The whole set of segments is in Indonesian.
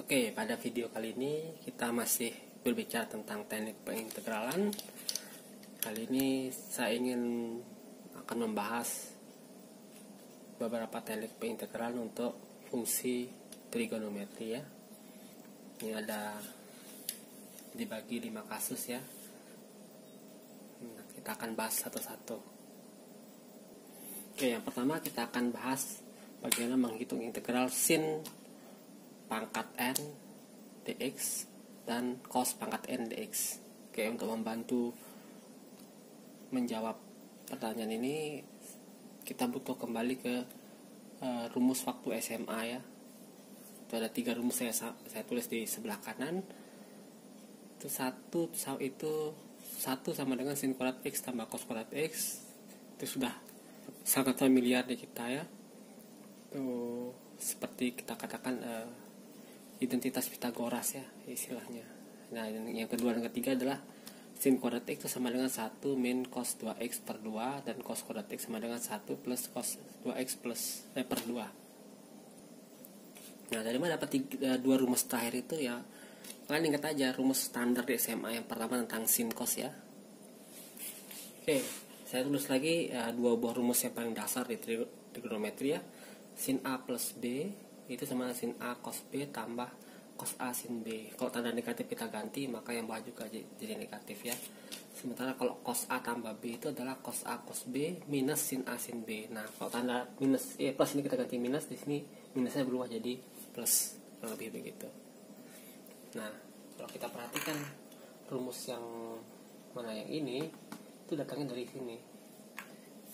Oke, pada video kali ini kita masih berbicara tentang teknik pengintegralan. Kali ini saya akan membahas beberapa teknik pengintegralan untuk fungsi trigonometri ya. Ini ada dibagi 5 kasus ya. Kita akan bahas satu-satu. Oke, yang pertama kita akan bahas bagaimana menghitung integral sin pangkat n dx dan cos pangkat n dx. Oke, untuk membantu menjawab pertanyaan ini kita butuh kembali ke rumus waktu SMA ya. Itu ada 3 rumus saya tulis di sebelah kanan. Itu satu sama dengan sin kuadrat x tambah cos kuadrat x. Itu sudah sangat familiar di kita ya. Itu seperti kita katakan identitas Pitagoras ya istilahnya. Nah, yang kedua dan ketiga adalah sin kuadrat x itu sama dengan 1 min cos 2x per 2 dan cos kuadrat x sama dengan 1 plus cos 2x per 2. Nah, dari mana dapat 2 rumus terakhir itu ya? Kalian ingat aja rumus standar di SMA. Yang pertama tentang sin cos ya. Oke, saya tulis lagi 2 buah rumus yang paling dasar di trigonometri ya. Sin A plus B itu sama sin A cos B tambah cos A sin B. Kalau tanda negatif kita ganti, maka yang bawah juga jadi negatif ya. Sementara kalau cos A tambah B itu adalah cos A cos B minus sin A sin B. Nah, kalau tanda minus plus ini kita ganti minus, di sini minusnya berubah jadi plus, lebih begitu. Nah, kalau kita perhatikan rumus yang mana yang ini, itu datangnya dari sini.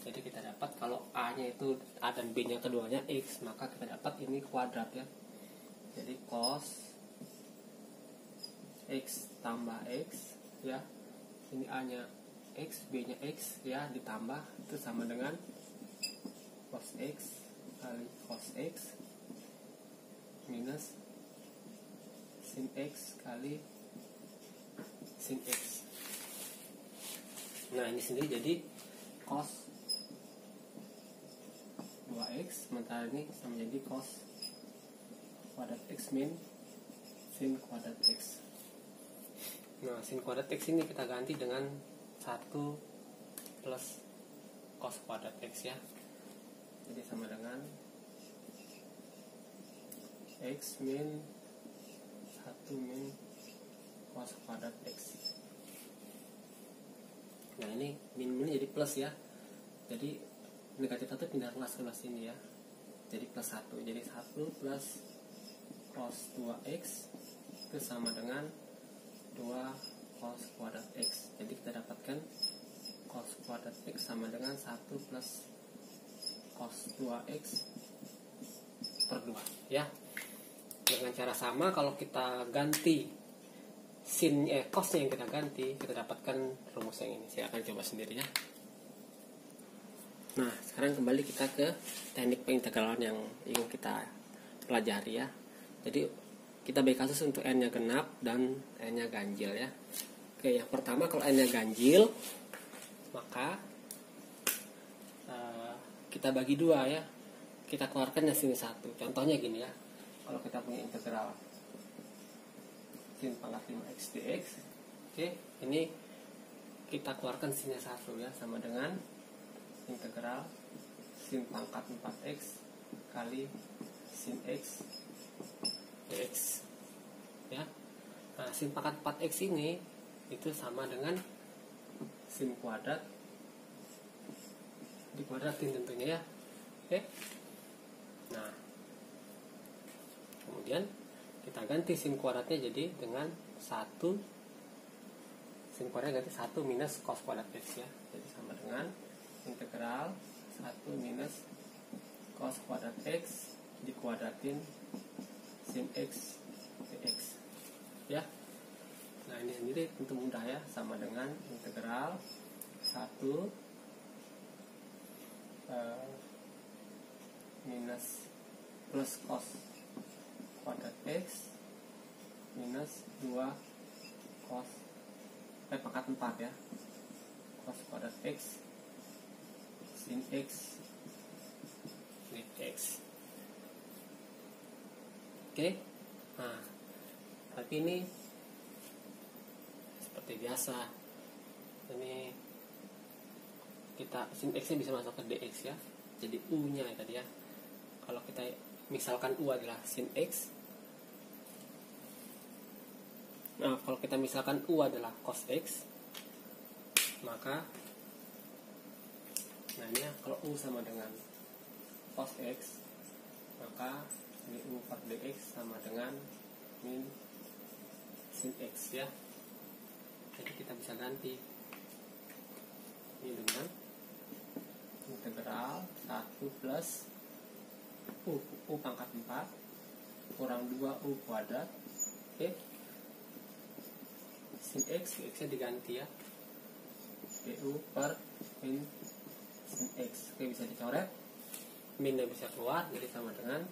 Jadi kita dapat kalau A-nya itu A dan B-nya keduanya X, maka kita dapat ini kuadrat ya. Jadi cos X tambah X ya. Ini A-nya X, B-nya X ya, ditambah itu sama dengan cos X kali cos X minus sin X kali sin X. Nah, ini sendiri jadi cos 2x, sementara ini sama jadi cos kuadrat x min sin kuadrat x. Nah, sin kuadrat x ini kita ganti dengan 1 plus cos kuadrat x ya. Jadi sama dengan x min 1 min cos kuadrat x. Nah, ini min jadi plus ya. Jadi negatif 1 pindah kelas sini ya. Jadi plus 1. Jadi 1 plus cos 2x itu sama dengan 2 cos kuadrat x. Jadi kita dapatkan cos kuadrat x sama dengan 1 plus cos 2x per 2 ya. Dengan cara sama kalau kita ganti cosnya yang kita ganti, kita dapatkan rumus yang ini. Saya akan coba sendiri ya. Nah, sekarang kembali kita ke teknik pengintegralan yang ingin kita pelajari ya. Jadi kita bagi kasus untuk n-nya genap dan n-nya ganjil ya. Oke, yang pertama kalau n-nya ganjil, maka kita bagi 2 ya. Kita keluarkan yang sini 1. Contohnya gini ya. Kalau kita punya integral sin pangkat 5x dx, oke, ini kita keluarkan sinnya 1 ya, sama dengan integral sin pangkat 4x kali sin x dx ya. Nah, sin pangkat 4x ini itu sama dengan sin kuadrat dikuadratin tentunya ya. Oke. Nah, kemudian kita ganti sin kuadratnya jadi dengan 1, sin kuadratnya ganti 1 minus cos kuadrat x ya. Jadi sama dengan integral 1 minus cos kuadrat x dikuadratin sin x dx ya. Nah, ini sendiri tentu mudah ya, sama dengan integral 1 minus plus cos kuadrat x minus 2 cos pangkat 4 ya, cos kuadrat x sin x dx. Oke. Nah, Tapi ini seperti biasa, ini kita sin x nya bisa masuk ke dx ya, jadi u nya tadi ya. Kalau kita misalkan u adalah sin x, nah kalau kita misalkan u adalah cos x, maka nah ini ya, kalau u sama dengan cos x, maka ini u per dx sama dengan min sin x ya. Jadi kita bisa ganti ini dengan integral 1 plus u pangkat 4 kurang 2 u kuadrat, oke, sin x nya diganti ya, du per min sin x, oke, bisa dicoret, minnya bisa keluar, jadi sama dengan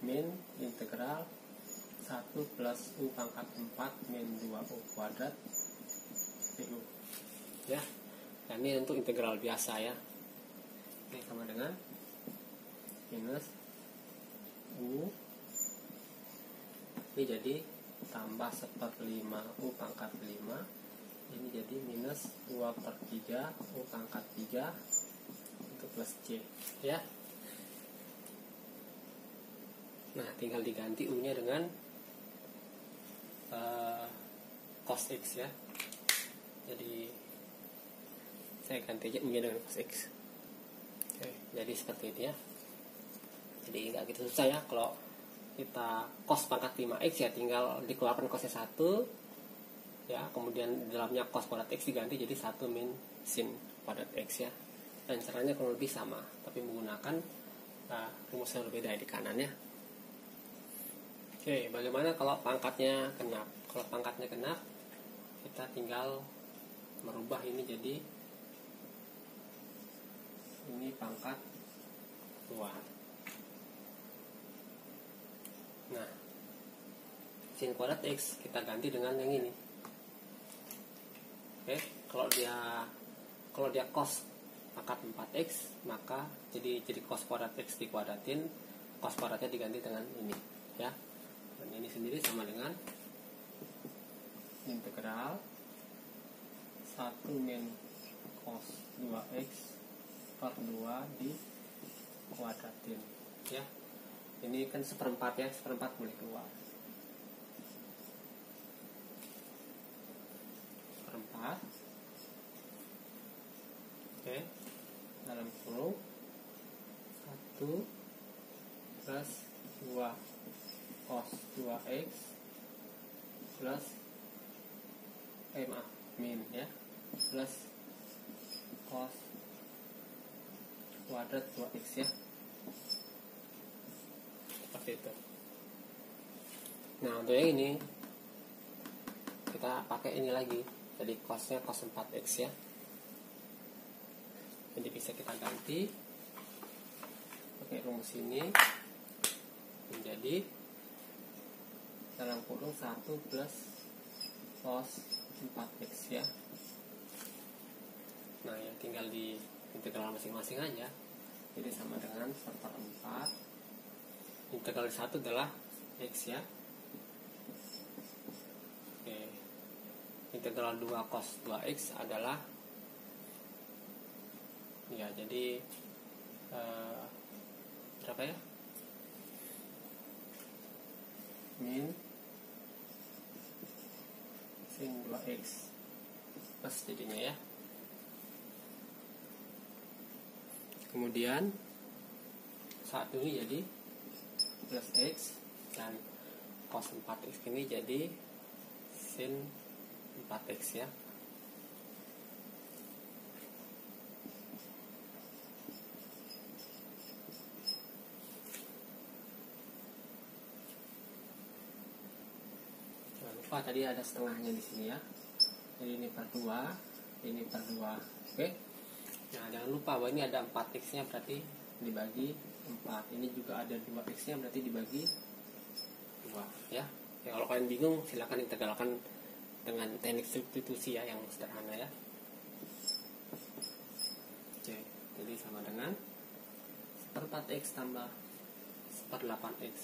min integral 1 plus u pangkat 4 min 2u kuadrat du ya. Nah ini untuk integral biasa ya, ini sama dengan minus u, ini jadi tambah 1/5 u pangkat 5, ini jadi minus 2/3 u pangkat 3 itu plus c ya. Nah tinggal diganti u nya dengan cos x ya, jadi saya ganti aja u nya dengan cos x. Oke, jadi seperti ini ya, jadi nggak gitu susah ya. Kalau kita cos pangkat 5x ya tinggal dikeluarkan cosnya 1 ya, kemudian di dalamnya cos kuadrat x diganti jadi 1 min sin kuadrat x ya. Dan caranya kurang lebih sama, tapi menggunakan rumus yang berbeda di kanan ya. Oke, bagaimana kalau pangkatnya genap? Kalau pangkatnya genap, kita tinggal merubah ini jadi ini pangkat 2. Nah, sin kuadrat x kita ganti dengan yang ini. Oke, kalau dia cos pangkat 4x, maka jadi cos kuadrat x dikuadratin, cos kuadratnya diganti dengan ini ya. Dan ini sendiri sama dengan integral 1 min cos 2x per 2 di kuadratin ya. Ini kan 1/4 ya, 1/4 boleh keluar, 1/4. Oke, dalam kurung 1 plus 2 cos 2x plus min ya, plus cos kuadrat 2x ya, seperti itu. Nah untuk yang ini kita pakai ini lagi, jadi cosnya cos 4x ya, jadi bisa kita ganti pakai rumus ini menjadi dalam kurung 1 plus cos 4x ya. Nah ya tinggal di integral masing-masing aja, jadi sama dengan 1/4. Integral 1 adalah x ya. Oke, integral 2 cos 2x adalah ya, jadi berapa ya, min sin 2x plus jadinya ya. Kemudian satu ini jadi plus x, dan cos 4x ini jadi sin 4x ya. Jangan lupa tadi ada setengahnya di sini ya. Jadi ini per 2, ini per 2. Oke. Nah, jangan lupa bahwa ini ada 4x nya, berarti dibagi 4. Ini juga ada 2x nya, berarti dibagi 2 ya. Ya, kalau kalian bingung silakan integralkan dengan teknik substitusi ya, yang sederhana ya. Oke, jadi sama dengan 1/4x tambah 1/8x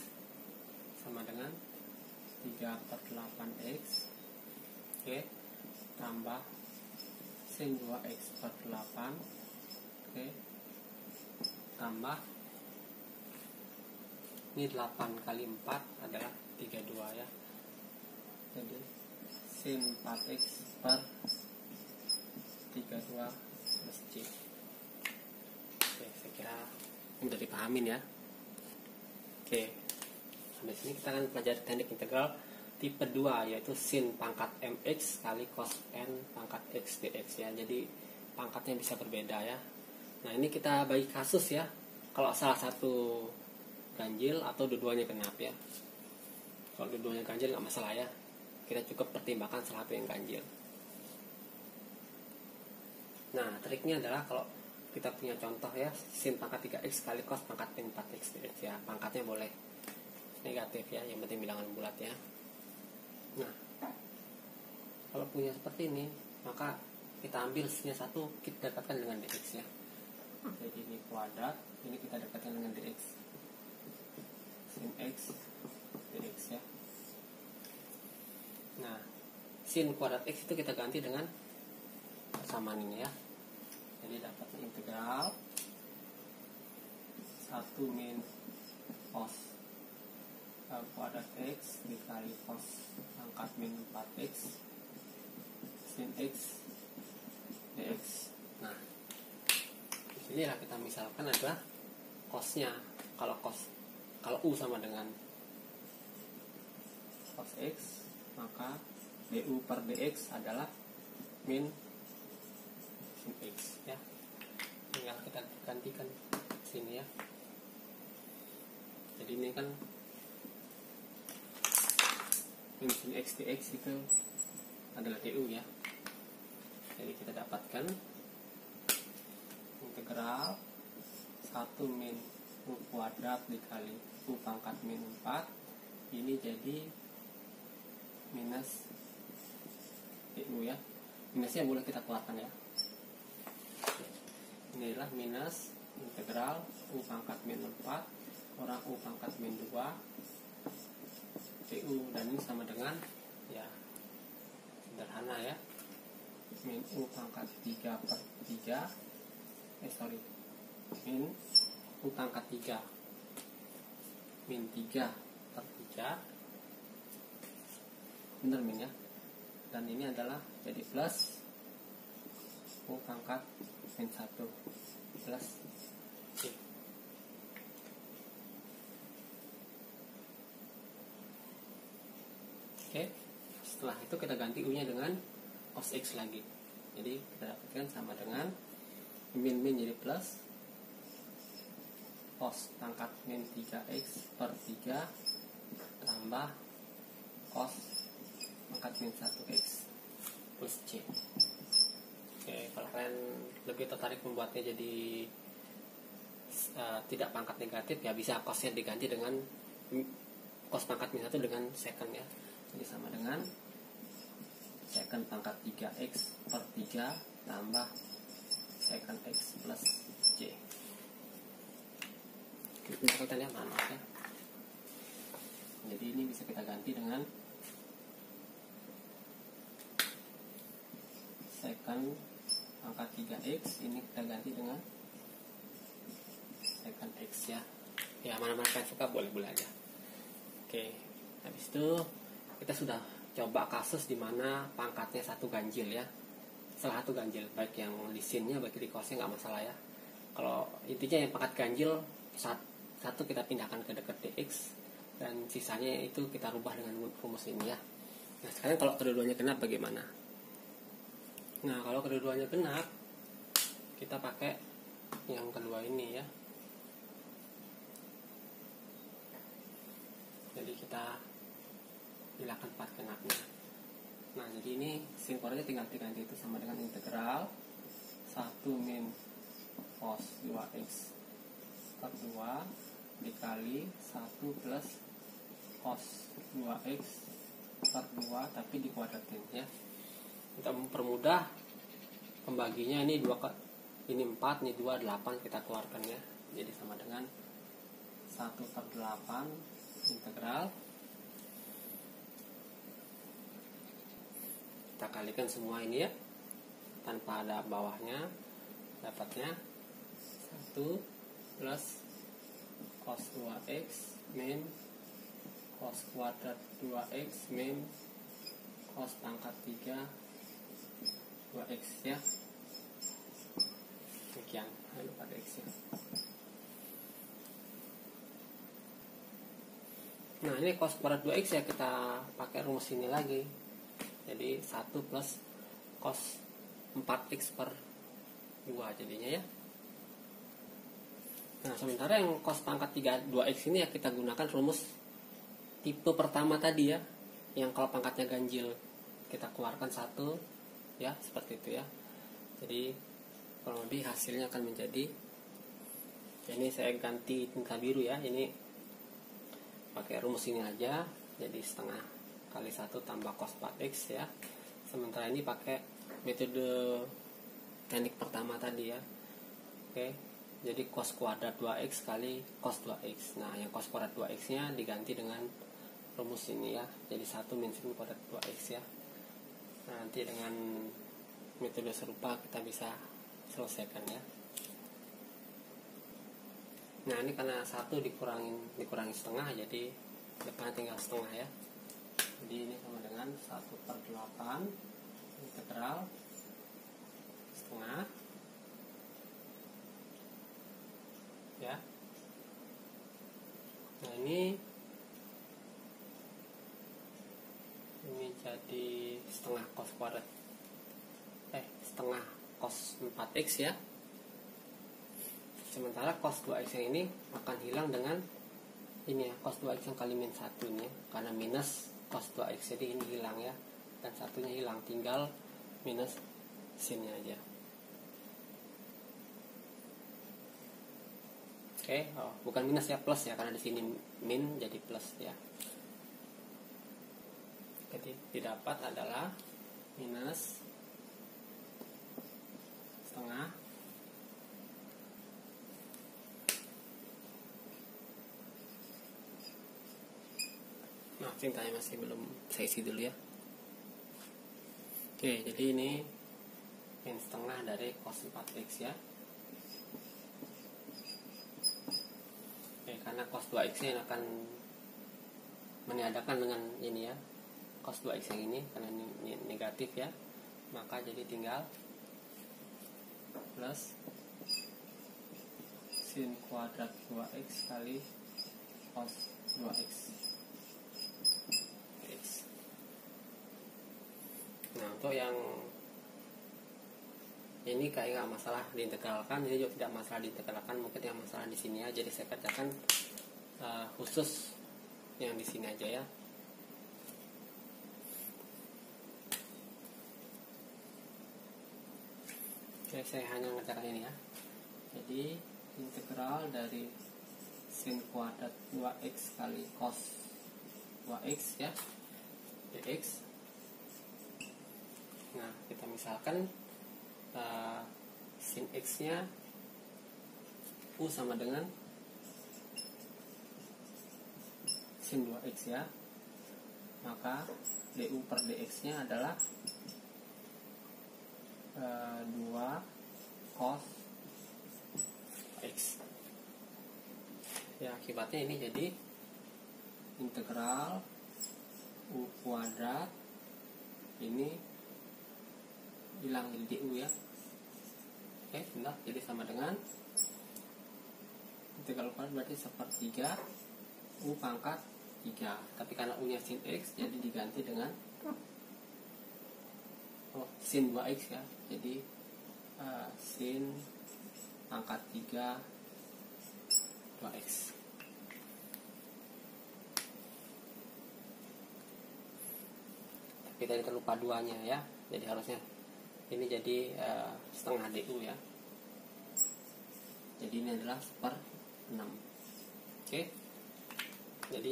sama dengan 3 3/8x, oke, tambah sin 2x/8, oke, tambah ini 8 kali 4 adalah 32 ya, jadi sin 4x/32 plus c. Oke, saya kira mudah dipahamin ya. Oke, sampai sini kita akan pelajari teknik integral tipe 2, yaitu sin pangkat mx kali cos n pangkat x dx ya. Jadi pangkatnya bisa berbeda ya. Nah, ini kita bagi kasus ya. Kalau salah satu ganjil atau dua-duanya genap ya. Kalau dua-duanya ganjil nggak masalah ya. Kita cukup pertimbangkan salah satu yang ganjil. Nah, triknya adalah kalau kita punya contoh ya, sin pangkat 3x kali cos pangkat min 4x dx ya. Pangkatnya boleh negatif ya, yang penting bilangan bulat ya. Nah, kalau punya seperti ini, maka kita ambil sinnya 1, kita dapatkan dengan dx ya. Jadi ini kuadrat, ini kita dapatkan dengan dx. Sin x dx ya. Nah, sin kuadrat x itu kita ganti dengan persamaan ini ya. Jadi dapatnya integral 1 min cos kuadrat x dikali cos pangkat min 4x sin x dx. Nah, disini lah kita misalkan adalah cosnya. Kalau u sama dengan cos x, maka du per dx adalah min sin x ya. Tinggal kita gantikan sini ya. Jadi ini kan min sin x dx itu adalah du ya. Jadi kita dapatkan integral 1 min u kuadrat dikali u pangkat min 4, ini jadi minus du ya. Minusnya boleh kita keluarkan ya. Inilah minus integral u pangkat min 4 kurang u pangkat min 2 du, dan ini sama dengan ya sederhana ya, min u pangkat 3/3 min u pangkat 3 min 3/3, bener min ya, dan ini adalah jadi plus u pangkat min 1 plus c. Oke, setelah itu kita ganti u nya dengan cos x lagi. Jadi kita dapatkan sama dengan min jadi plus cos pangkat min 3x/3 tambah cos pangkat min 1x plus c. Oke, kalau kalian lebih tertarik membuatnya jadi tidak pangkat negatif ya, bisa cosnya diganti dengan cos pangkat min 1 dengan secant ya. Jadi sama dengan secant pangkat 3x/3 tambah secant x plus c. Kita lihat mana ya. Jadi ini bisa kita ganti dengan secant pangkat 3x, ini kita ganti dengan secant x ya. Ya, mana-mana kalian suka boleh-boleh aja. Oke, habis itu kita sudah coba kasus di mana pangkatnya satu ganjil ya. Salah satu ganjil, baik yang di sinnya baik di cosnya nggak masalah ya. Kalau intinya yang pangkat ganjil satu kita pindahkan ke dekat dx, dan sisanya itu kita rubah dengan rumus ini ya. Nah, sekarang kalau kedua-duanya genap bagaimana? Nah, kalau kedua-duanya genap, kita pakai yang kedua ini ya. Jadi kita hilangkan part genapnya. Nah, jadi ini sin kuadratnya tinggal diganti itu sama dengan integral 1 min cos 2x per 2 dikali 1 plus cos 2x per 2, tapi dikuadratin ya. Untuk mempermudah pembaginya, ini 2 ini 4, ini 2, 8 kita keluarkan ya. Jadi sama dengan 1/8 integral kita kalikan semua ini ya, tanpa ada bawahnya, dapatnya 1 plus cos 2x min cos kuadrat 2x min cos pangkat 3 2x ya. Demikian, pada x ya. Nah, ini cos kuadrat 2x ya, kita pakai rumus ini lagi. Jadi 1 plus cos 4x per 2 jadinya ya. Nah, sementara yang cos pangkat 3 2x ini ya kita gunakan rumus tipe pertama tadi ya, yang kalau pangkatnya ganjil kita keluarkan 1 ya, seperti itu ya. Jadi kurang lebih hasilnya akan menjadi, ini saya ganti tinta biru ya, ini pakai rumus ini aja, jadi setengah kali 1 tambah cos 4x ya. Sementara ini pakai metode teknik pertama tadi ya. Oke, jadi cos kuadrat 2x kali cos 2x. Nah, yang cos kuadrat 2x nya diganti dengan rumus ini ya, jadi 1 min sin kuadrat 2x ya. Nah, nanti dengan metode serupa kita bisa selesaikan ya. Nah, ini karena 1 dikurangi setengah, jadi depan tinggal setengah ya. Jadi ini sama dengan 1/8 integral setengah ya. Nah, ini jadi setengah cos kuadrat setengah cos 4x ya. Sementara cos 2x yang ini akan hilang dengan ini ya, cos 2x yang kali min 1 nih, karena minus cos 2x, jadi ini hilang ya, dan satunya hilang, tinggal minus sinnya aja. Oke, bukan minus ya, plus ya, karena di sini min jadi plus ya. Jadi didapat adalah minus setengah tintanya masih belum saya isi dulu ya. Oke, jadi ini min setengah dari cos 4x ya. Oke, karena cos 2x nya akan meniadakan dengan ini ya, cos 2x yang ini, karena ini negatif ya, maka jadi tinggal plus sin kuadrat 2x kali cos 2x. Nah, untuk yang ini kayak nggak masalah diintegralkan, ini juga tidak masalah diintegralkan, mungkin yang masalah di sini ya. Jadi saya kerjakan khusus yang di sini aja ya. Oke, saya hanya mengerjakan ini ya. Jadi integral dari sin kuadrat 2x kali cos 2x ya, dx. Nah, kita misalkan sin x nya u sama dengan sin 2x ya, maka du per dx nya adalah 2 cos x ya. Akibatnya ini jadi integral u kuadrat, ini hilang jadi du ya. Oke, benar, jadi sama dengan integral kuadrat berarti 1/3 u pangkat 3, tapi karena u nya sin x jadi diganti dengan sin 2x ya, jadi sin pangkat 3 2x. Tapi tadi terlupa 2 nya ya, jadi harusnya ini jadi setengah du ya, jadi ini adalah 1/6. Oke, jadi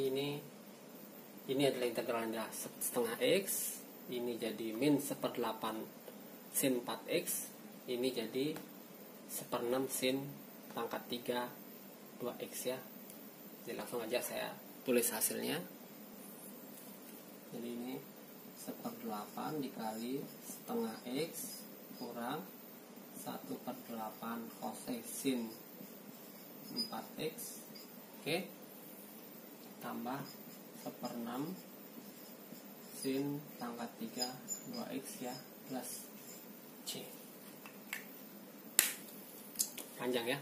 ini adalah integralnya setengah x, ini jadi min 1/8 sin 4x, ini jadi 1/6 sin pangkat 3 2x ya. Jadi langsung aja saya tulis hasilnya. Jadi ini 1/8 dikali setengah X kurang 1/8 cos X sin 4X. Oke, tambah 1/6 sin pangkat 3 2X ya, plus C. Panjang ya.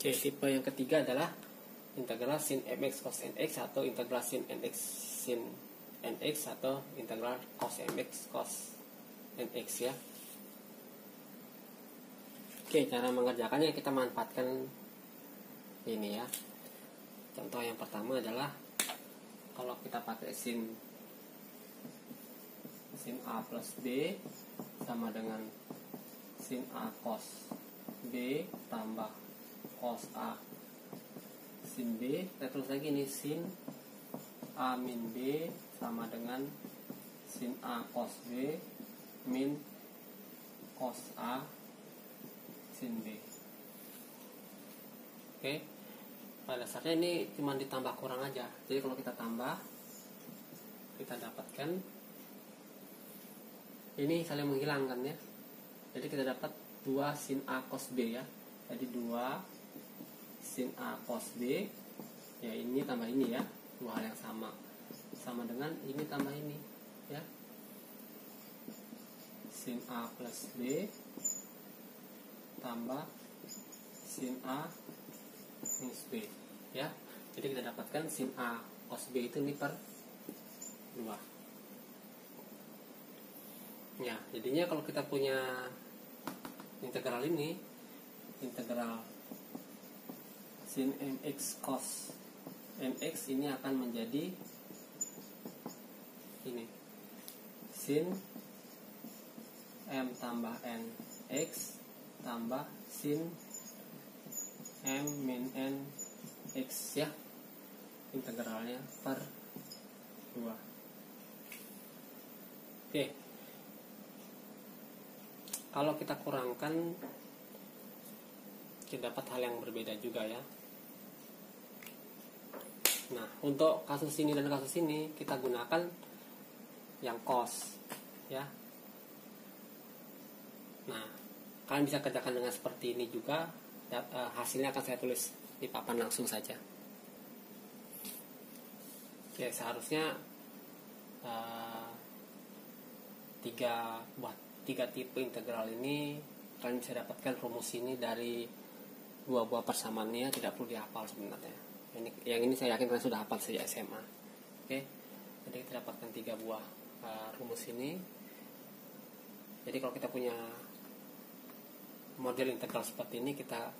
Oke, tipe yang ketiga adalah integral sin mx cos nx atau integral sin nx sin nx atau integral cos mx cos nx ya. Oke, cara mengerjakannya kita manfaatkan ini ya. Contoh yang pertama adalah kalau kita pakai sin A plus B sama dengan sin A cos B tambah cos A sin B. Kita tulis lagi nih, sin A min B sama dengan sin A cos B min cos A sin B. Oke, pada dasarnya ini cuma ditambah kurang aja. Jadi kalau kita tambah, kita dapatkan ini saling menghilangkan ya. Jadi kita dapat 2 sin A cos B ya. Jadi 2 sin A cos B ya, ini tambah ini ya, dua hal yang sama dengan ini tambah ini ya, sin A plus B tambah sin A minus B ya. Jadi kita dapatkan sin A cos B itu ini per 2 ya. Jadinya kalau kita punya integral ini, integral sin mx cos nx ini akan menjadi ini, sin m tambah n x tambah sin m min n x ya, integralnya per 2. Oke, kalau kita kurangkan kita dapat hal yang berbeda juga ya. Nah, untuk kasus ini dan kasus ini kita gunakan yang cos ya. Nah, kalian bisa kerjakan dengan seperti ini juga. Hasilnya akan saya tulis di papan langsung saja. Oke, seharusnya tiga tipe integral ini kalian bisa dapatkan rumus ini dari dua buah persamaannya, tidak perlu dihafal sebenarnya. Yang ini saya yakin kalian sudah hafal sejak SMA. Oke, jadi kita dapatkan 3 buah rumus ini. Jadi kalau kita punya model integral seperti ini, kita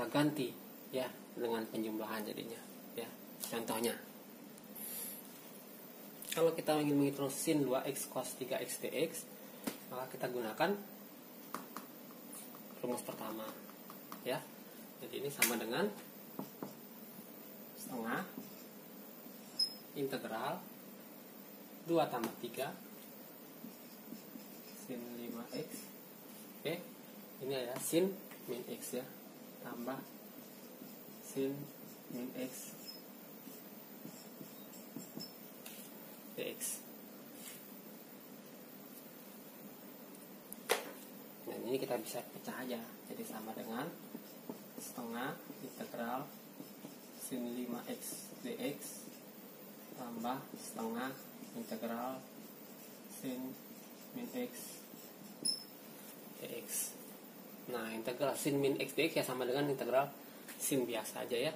ganti ya dengan penjumlahan jadinya ya. Contohnya, kalau kita ingin menghitung sin 2x cos 3x dx, maka kita gunakan rumus pertama ya. Jadi ini sama dengan setengah integral 2 tambah 3 sin 5x. Oke, ini ada sin min x ya, tambah sin min x dx. Dan ini kita bisa pecah aja, jadi sama dengan setengah integral sin 5x dx tambah setengah integral sin min x dx. Nah, integral sin min x dx ya sama dengan integral sin biasa aja ya.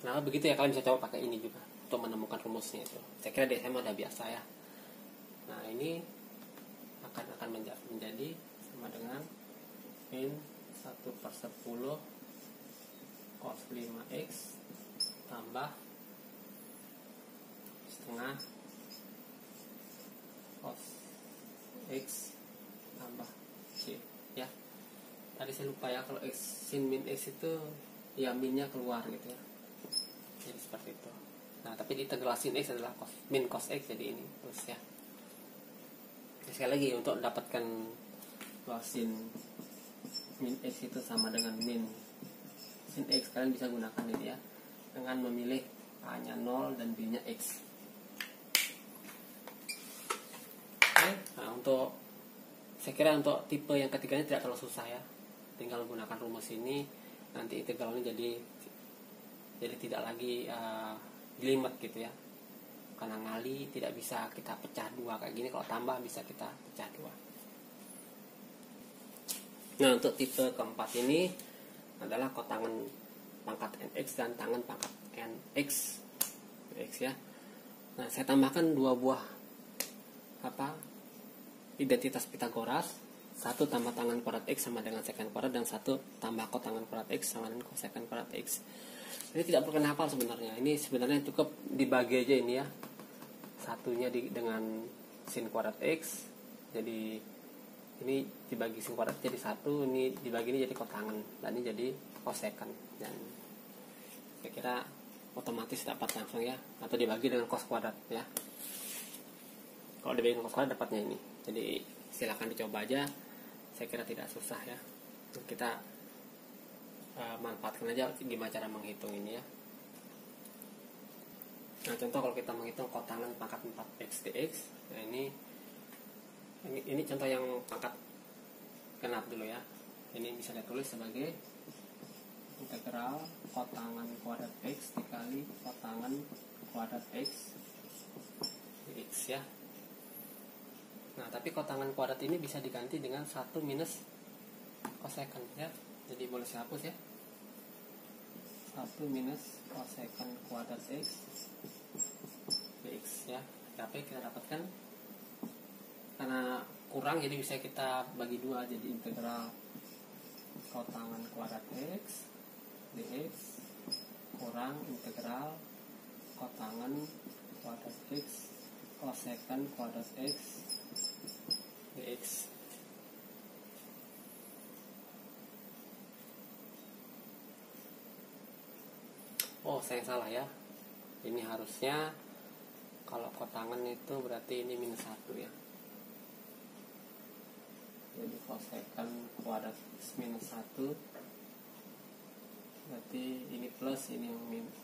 Nah begitu ya, kalian bisa coba pakai ini juga untuk menemukan rumusnya itu. Saya kira di SMA udah biasa ya. Nah ini akan menjadi sama dengan min 1/10 cos 5x tambah setengah cos x tambah c ya. Tadi saya lupa ya, kalau x sin min x itu ya minnya keluar gitu ya, jadi seperti itu. Nah tapi integral sin x adalah min cos x, jadi ini terus ya. Sekali lagi, untuk dapatkan bahwa sin min x itu sama dengan min sin x, kalian bisa gunakan ini ya, dengan memilih a nya 0 dan b nya x. Oke, nah untuk saya kira untuk tipe yang ketiganya tidak terlalu susah ya, tinggal gunakan rumus ini, nanti integralnya jadi tidak lagi jelimet gitu ya, karena ngali tidak bisa kita pecah dua kayak gini. Kalau tambah bisa kita pecah dua. Nah untuk tipe keempat ini adalah kotangan pangkat nx dan tangan pangkat nx ya. Nah saya tambahkan dua buah identitas Pitagoras, satu tambah tangan kuadrat x sama dengan secant kuadrat, dan satu tambah kotangan kuadrat x sama dengan cosecant kuadrat x. Ini tidak perlu hafal sebenarnya, ini sebenarnya cukup dibagi aja ini ya, satunya dengan sin kuadrat x, jadi ini dibagi sin kuadrat jadi satu, ini dibagi ini jadi kotangan, dan ini jadi cosecant, dan saya kira otomatis dapat langsung ya, atau dibagi dengan cos kuadrat ya. Kalau dibagi dengan cos kuadrat dapatnya ini, jadi silakan dicoba aja, saya kira tidak susah ya. Kita manfaatkan aja gimana cara menghitung ini ya. Nah contoh kalau kita menghitung kotangan pangkat 4x dx, nah ini contoh yang pangkat genap dulu ya. Ini bisa ditulis sebagai integral kotangan kuadrat x dikali kotangan kuadrat x dx ya. Nah tapi kotangan kuadrat ini bisa diganti dengan 1 minus cosecant ya, jadi boleh saya hapus ya, 1 minus cosecant kuadrat x dx ya. Tapi kita dapatkan karena kurang, jadi bisa kita bagi dua, jadi integral kotangan kuadrat x dx kurang integral kotangan kuadrat x cosecant kuadrat x dx. Oh saya salah ya, ini harusnya kalau kotangan itu berarti ini minus 1 ya, jadi cosecant kuadrat x minus 1, berarti ini plus, ini yang minus.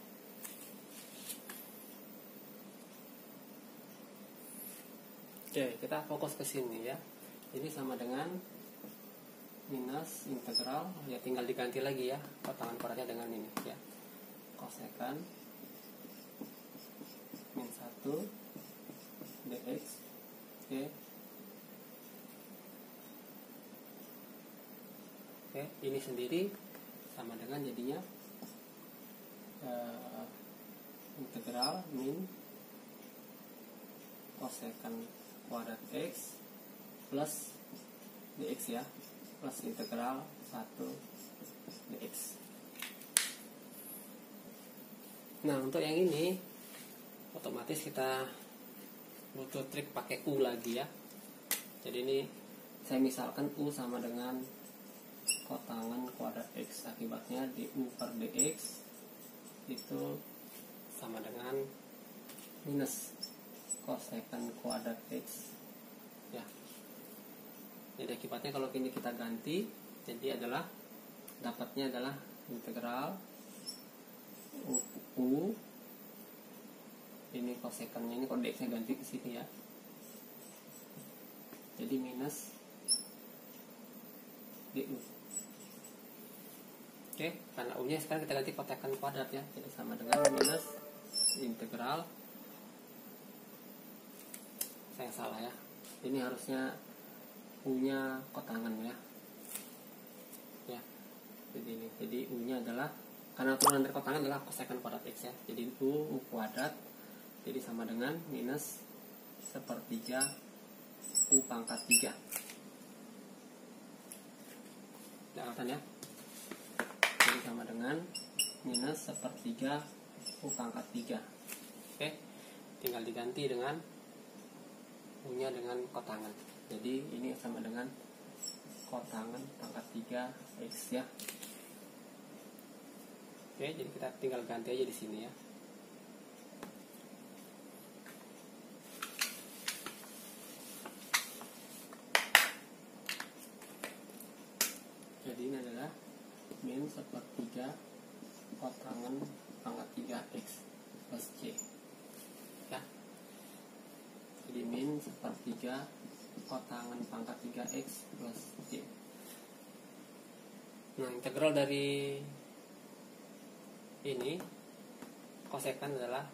Oke, kita fokus ke sini ya. Ini sama dengan minus integral, ya tinggal diganti lagi ya kotangan kuadratnya dengan ini ya, cosecant min 1 dx. Oke, ini sendiri sama dengan jadinya integral min cosecant kuadrat x plus dx ya, plus integral 1 dx. Nah untuk yang ini otomatis kita butuh trik pakai U lagi ya. Jadi ini saya misalkan U sama dengan kotangan kuadrat x, akibatnya du per dx itu sama dengan minus cosecant kuadrat x ya. Jadi akibatnya kalau ini kita ganti, jadi adalah dapatnya adalah integral U ini cosecantnya, ini kalau dx nya ganti ke sini ya, jadi minus du. Oke, karena u nya sekarang kita ganti cosecant kuadrat ya, jadi sama dengan minus integral, saya salah ya, ini harusnya U-nya kotangan ya. Jadi ini, jadi U-nya adalah, karena turunan dari kotangan adalah kosekant kuadrat X ya. Jadi U kuadrat, jadi sama dengan minus sepertiga U pangkat 3. Kelihatan ya? Jadi sama dengan minus sepertiga U pangkat 3. Oke, tinggal diganti dengan U-nya dengan kotangan. Jadi ini sama dengan kotangan pangkat 3 X ya. Oke, jadi kita tinggal ganti aja di sini ya. Jadi ini adalah min sepertiga kotangan pangkat 3 X plus C ya. Jadi min sepertiga kotangan pangkat 3 X plus C. Nah, integral dari ini kosekant adalah,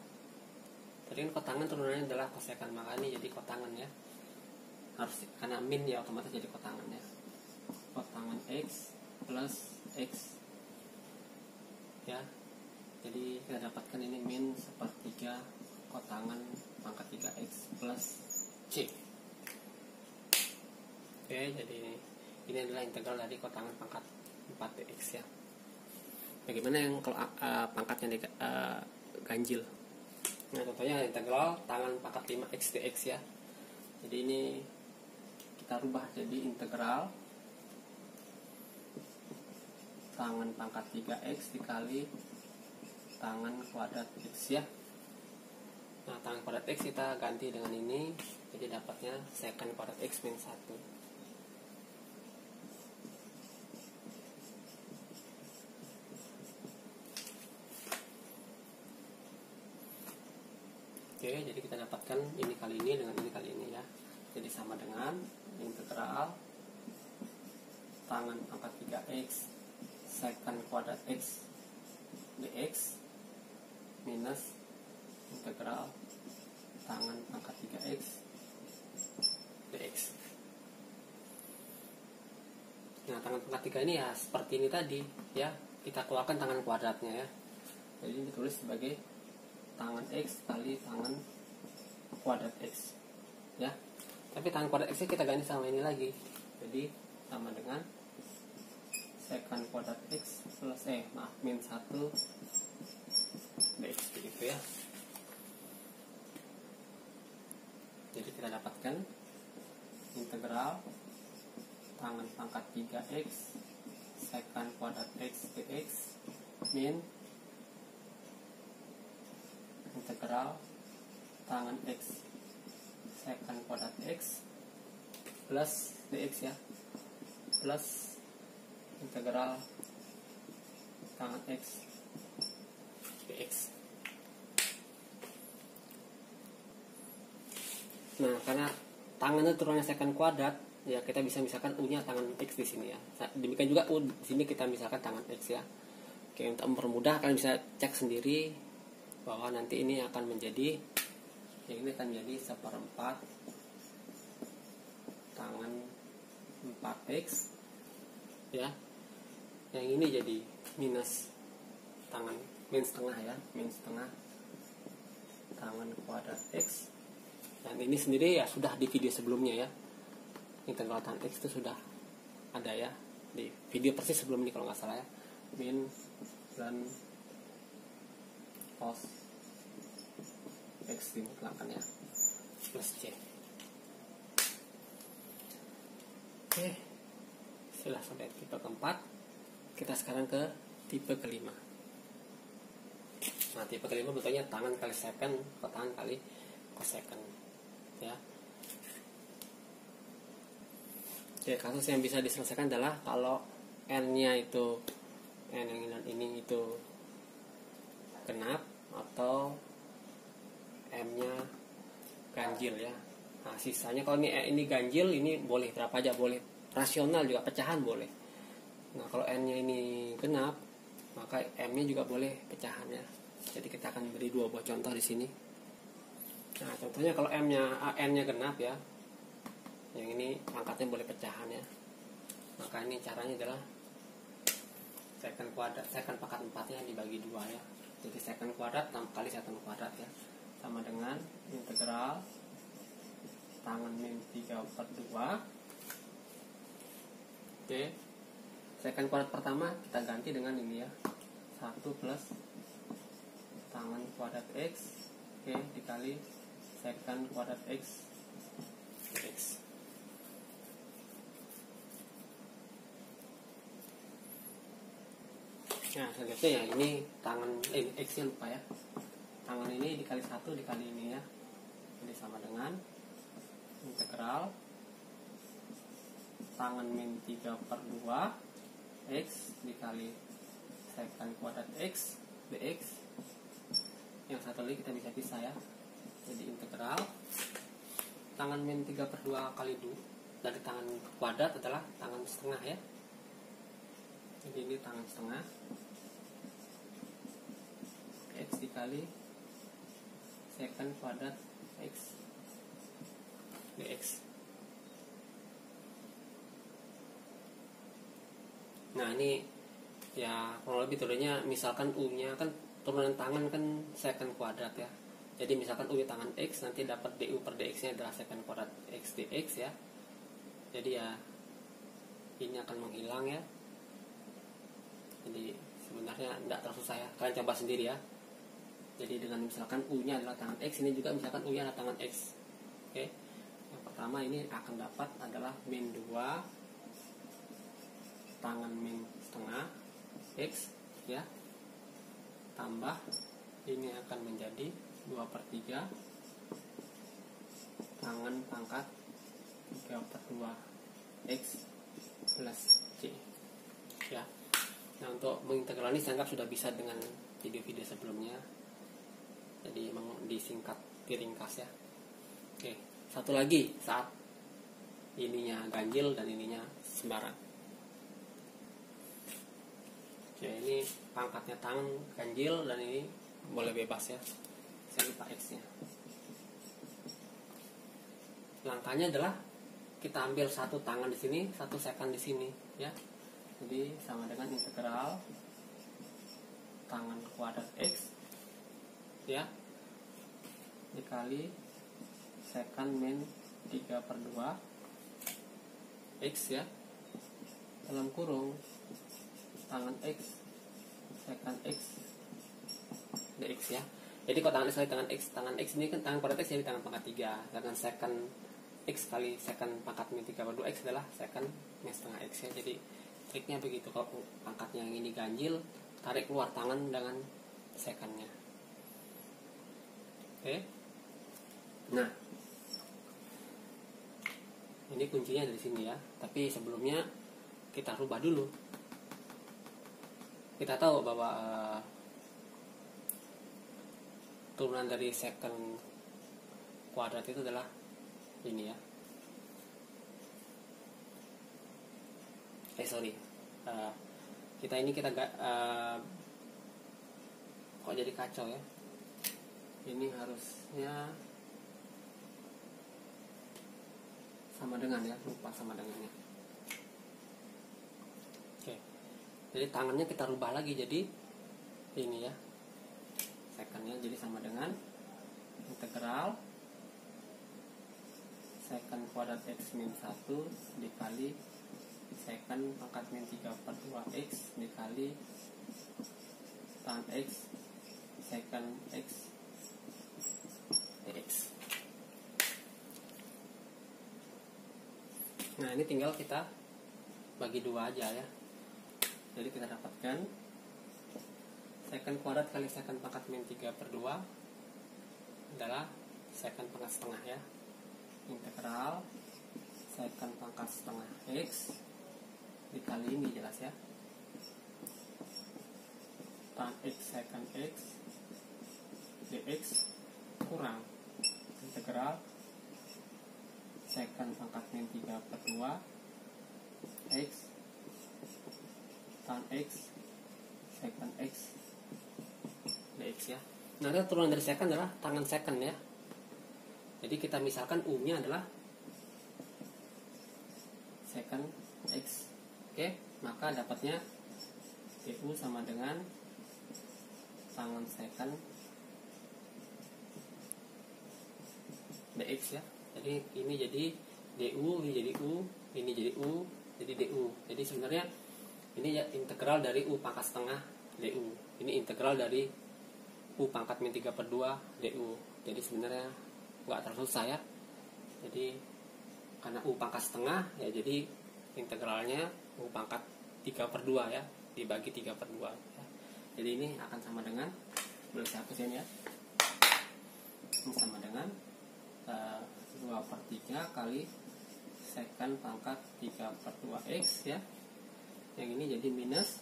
tadi kan kotangan turunannya adalah kosekant, maka ini jadi kotangan ya. Harus, karena min ya otomatis jadi kotangan ya. Kotangan X plus X ya. Jadi kita dapatkan ini min sepertiga kotangan pangkat 3 X plus C. Oke, jadi ini adalah integral dari kotangan pangkat 4 X ya. Bagaimana yang kalau pangkatnya ganjil? Nah, contohnya integral tangan pangkat 5 X dx ya. Jadi ini kita rubah jadi integral tangan pangkat 3 X dikali tangan kuadrat X ya. Nah, tangan kuadrat X kita ganti dengan ini, jadi dapatnya secant kuadrat X min 1. Oke, jadi kita dapatkan ini kali ini dengan ini kali ini ya. Jadi sama dengan integral tangan pangkat 3 X secant kuadrat X dx minus integral tangan pangkat 3 X dx. Nah, tangan pangkat 3 ini ya seperti ini tadi ya. Kita keluarkan tangan kuadratnya ya. Jadi ditulis sebagai tangan X kali tangan kuadrat X ya. Tapi tangan kuadrat X kita ganti sama ini lagi. Jadi sama dengan secant kuadrat X plus min 1 dx begitu ya. Jadi kita dapatkan integral tangan pangkat 3 X secant kuadrat X dx min integral tangan X secant kuadrat X plus dx ya, plus integral tangan X dx. Nah, karena tangannya turunnya secant kuadrat ya, kita bisa misalkan U-nya tangan X di sini ya. Demikian juga U di sini kita misalkan tangan X ya. Oke, untuk mempermudah kalian bisa cek sendiri bahwa nanti ini akan menjadi, yang ini akan menjadi 1/4 tangan 4X ya. Yang ini jadi minus tangan min setengah ya, min setengah tangan kuadrat X. Dan ini sendiri ya sudah di video sebelumnya ya. Integral tangan X itu sudah ada ya di video persis sebelum ini kalau nggak salah ya. Min dan cos X dimutlakkan ya plus C. Oke, sudah sampai tipe keempat. Kita sekarang ke tipe kelima. Nah, tipe kelima bentuknya tangan kali secant kotangan kali cosecant ya. Oke, kasus yang bisa diselesaikan adalah kalau n-nya itu n yang ini itu genap atau m-nya ganjil ya. Nah, sisanya kalau ini ganjil, ini boleh berapa aja boleh, rasional juga, pecahan boleh. Nah, kalau n-nya ini genap, maka m-nya juga boleh pecahan ya. Jadi kita akan beri dua buah contoh di sini. Nah, contohnya kalau n-nya genap ya. Yang ini pangkatnya boleh pecahan ya. Maka ini caranya adalah secant pangkat 4-nya dibagi 2 ya. Jadi secant kuadrat kali secant kuadrat ya, sama dengan integral tangan min 3/2. Oke, secant kuadrat pertama kita ganti dengan ini ya, 1 plus tangan kuadrat x, oke, dikali secant kuadrat x dx. Nah, selanjutnya ya, ini tangan x nya lupa ya. Tangan ini dikali 1 dikali ini ya. Jadi sama dengan integral tangan min 3/2 x dikali secant kuadrat x dx. Yang satu lagi kita bisa pisah ya. Jadi integral tangan min 3/2 kali 2 dari tangan kuadrat adalah tangan setengah ya. Jadi ini tangan setengah x dikali secant kuadrat x dx. Nah ini ya kurang lebih turunan, misalkan u nya kan turunan tangan kan secant kuadrat ya. Jadi misalkan u tangan x, nanti dapat du per dx nya adalah secant kuadrat x dx ya. Jadi ya ini akan menghilang ya. Jadi sebenarnya tidak terlalu susah ya, kalian coba sendiri ya. Jadi dengan misalkan u nya adalah tangan x, ini juga misalkan u nya adalah tangan x. Oke. Yang pertama ini akan dapat adalah min 2 tangan min setengah x ya, tambah ini akan menjadi 2/3 tangan pangkat 3/2 x plus c ya. Nah untuk mengintegral ini saya anggap sudah bisa dengan video-video sebelumnya, jadi memang disingkat, diringkas ya. Oke, satu lagi saat ininya ganjil dan ininya sembarang. Oke, ini pangkatnya tangan ganjil dan ini boleh bebas ya. Saya lupa x nya. Langkahnya adalah kita ambil satu tangan di sini, satu secant di sini ya. Jadi sama dengan integral tangan kuadrat x ya dikali secant min 3/2 x ya, dalam kurung tangan x secant x dx ya. Jadi kalau tangan x kali tangan x ini kan tangan kuadrat x jadi tangan pangkat 3, sedangkan secant x kali secant pangkat min 3/2 x adalah secant min setengah x ya. Jadi triknya begitu, kalau pangkatnya yang ini ganjil, tarik keluar tangan dengan secantnya. Oke. Nah, ini kuncinya dari sini ya. Tapi sebelumnya kita rubah dulu. Kita tahu bahwa turunan dari secant kuadrat itu adalah ini ya. Kita kok jadi kacau ya. Ini harusnya sama dengan ya, lupa sama dengannya. Oke. Jadi tangannya kita rubah lagi jadi ini ya. Secantnya jadi sama dengan integral secant kuadrat x min 1 dikali secant pangkat min 3/2 x dikali tan x secant x dx. Nah ini tinggal kita bagi 2 aja ya. Jadi kita dapatkan secant kuadrat kali secant pangkat min 3/2 adalah secant pangkat setengah ya, integral secant pangkat setengah x dikali ini jelas ya, tan x secant x dx kurang integral secant pangkat min 3/2 x tan x secant x dx ya. Nah, turunan dari secant adalah tangan secant ya. Jadi kita misalkan u nya adalah secant X. Oke, maka dapatnya DU sama dengan tangan secant dx ya. Jadi ini jadi du, ini jadi u, ini jadi u, jadi du. Jadi sebenarnya ini ya integral dari u pangkat setengah du. Ini integral dari u pangkat min 3/2 du. Jadi sebenarnya nggak terlalu susah ya. Jadi karena u pangkat setengah ya, jadi integralnya u pangkat 3/2 ya, dibagi 3/2 ya. Jadi ini akan sama dengan, boleh saya hapus ya, ini sama dengan 2/3 kali secant pangkat 3/2x ya. Yang ini jadi minus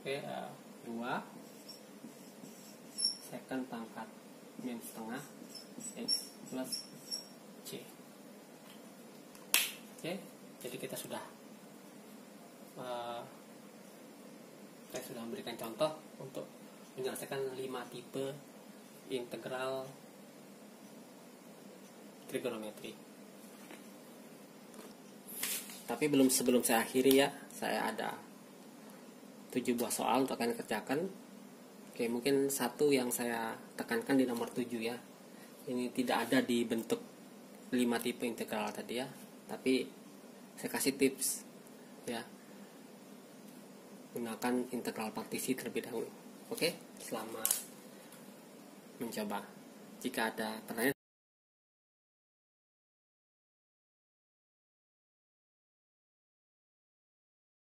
2 secant pangkat min setengah x plus c. Oke, jadi kita sudah memberikan contoh untuk menyelesaikan 5 tipe integral trigonometri. Tapi sebelum saya akhiri ya, saya ada 7 buah soal untuk kalian kerjakan. Oke, mungkin satu yang saya tekankan di nomor 7 ya. Ini tidak ada di bentuk 5 tipe integral tadi ya, tapi saya kasih tips ya. Gunakan integral partisi terlebih dahulu. Oke, selamat mencoba. Jika ada pertanyaan